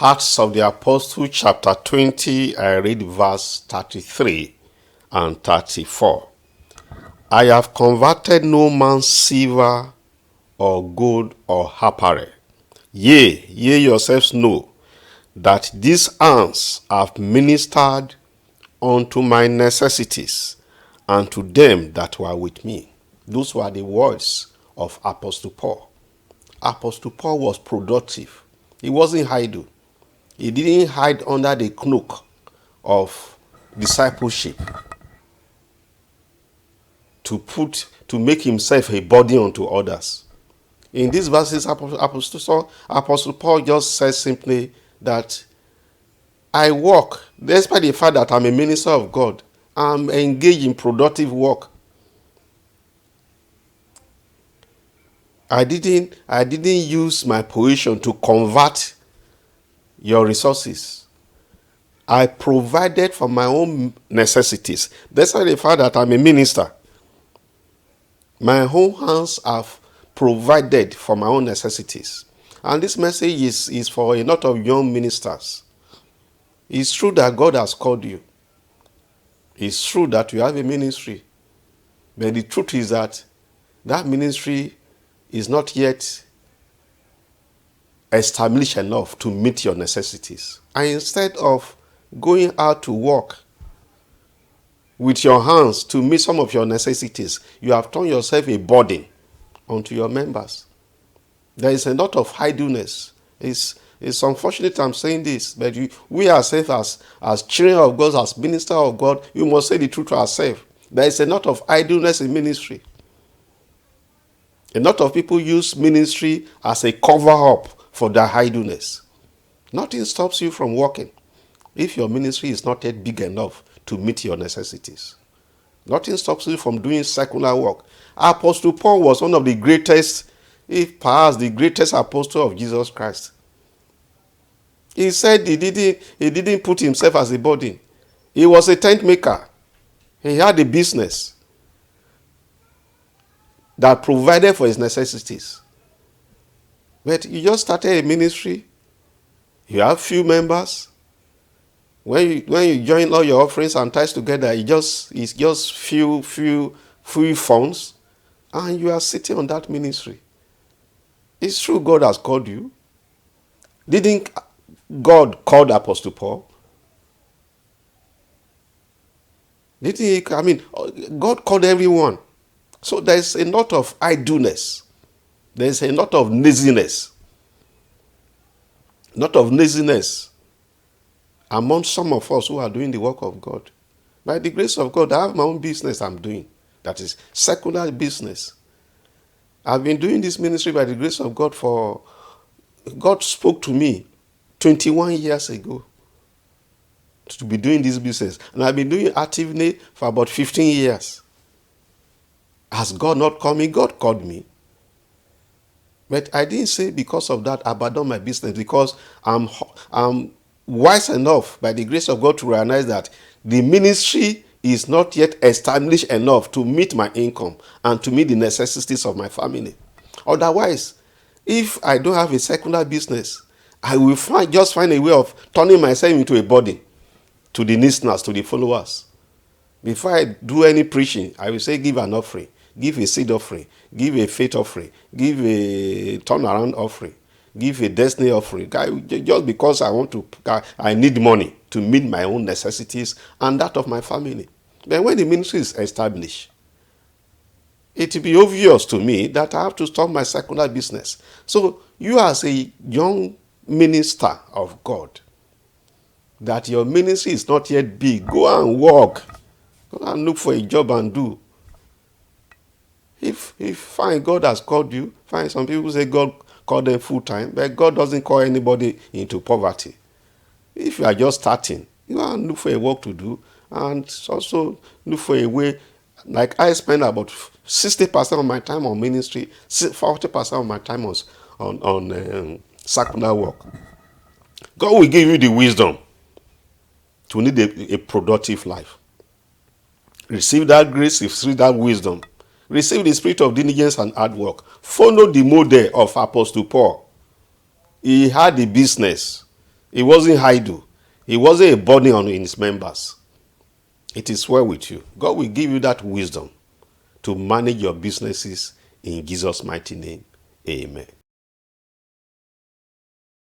Acts of the Apostles, chapter 20, I read verse 33 and 34. I have converted no man's silver or gold or apparel. Yea, ye yourselves know that these hands have ministered unto my necessities and to them that were with me. Those were the words of Apostle Paul. Apostle Paul was productive. He wasn't idle. He didn't hide under the cloak of discipleship to make himself a burden unto others. In these verses, Apostle Paul just says simply that I work, despite the fact that I'm a minister of God, I'm engaged in productive work. I didn't use my position to convert your resources. I provided for my own necessities. Despite the fact that I'm a minister, my own hands have provided for my own necessities. And this message is for a lot of young ministers. It's true that God has called you. It's true that you have a ministry. But the truth is that ministry is not yet established enough to meet your necessities. And instead of going out to work with your hands to meet some of your necessities, you have turned yourself a burden unto your members. There is a lot of idleness. It's unfortunate I'm saying this, but we ourselves as children of God, as ministers of God, we must say the truth to ourselves. There is a lot of idleness in ministry. A lot of people use ministry as a cover-up for their idleness. Nothing stops you from working if your ministry is not yet big enough to meet your necessities. Nothing stops you from doing secular work. Apostle Paul was one of the greatest, if perhaps the greatest apostle of Jesus Christ. He said he didn't put himself as a burden. He was a tent maker. He had a business that provided for his necessities. But you just started a ministry. You have few members. When you join all your offerings and tithes together, it's just few funds, and you are sitting on that ministry. It's true God has called you. Didn't God call Apostle Paul? Didn't he? I mean, God called everyone. So there's a lot of idleness. There's a lot of laziness. A lot of laziness among some of us who are doing the work of God. By the grace of God, I have my own business I'm doing. That is secular business. I've been doing this ministry by the grace of God God spoke to me 21 years ago to be doing this business. And I've been doing it actively for about 15 years. Has God not called me? God called me. But I didn't say because of that abandon my business, because I'm wise enough by the grace of God to realize that the ministry is not yet established enough to meet my income and to meet the necessities of my family. Otherwise, if I don't have a secular business, I will just find a way of turning myself into a burden to the listeners, to the followers. Before I do any preaching, I will say give an offering, give a seed offering, give a faith offering, give a turnaround offering, give a destiny offering. Just because I need money to meet my own necessities and that of my family. Then when the ministry is established, it will be obvious to me that I have to stop my secular business. So you as a young minister of God, that your ministry is not yet big, go and work. Go and look for a job and do. If fine, God has called you, fine. Some people say God called them full time, but God doesn't call anybody into poverty. If you are just starting, you go and look for a work to do, and also look for a way. Like I spend about 60% of my time on ministry, 40% of my time on secular work. God will give you the wisdom to lead a productive life. Receive that grace, receive that wisdom. Receive the spirit of diligence and hard work. Follow the model of Apostle Paul. He had a business. He wasn't idle. He wasn't a burden on his members. It is well with you. God will give you that wisdom to manage your businesses in Jesus' mighty name. Amen.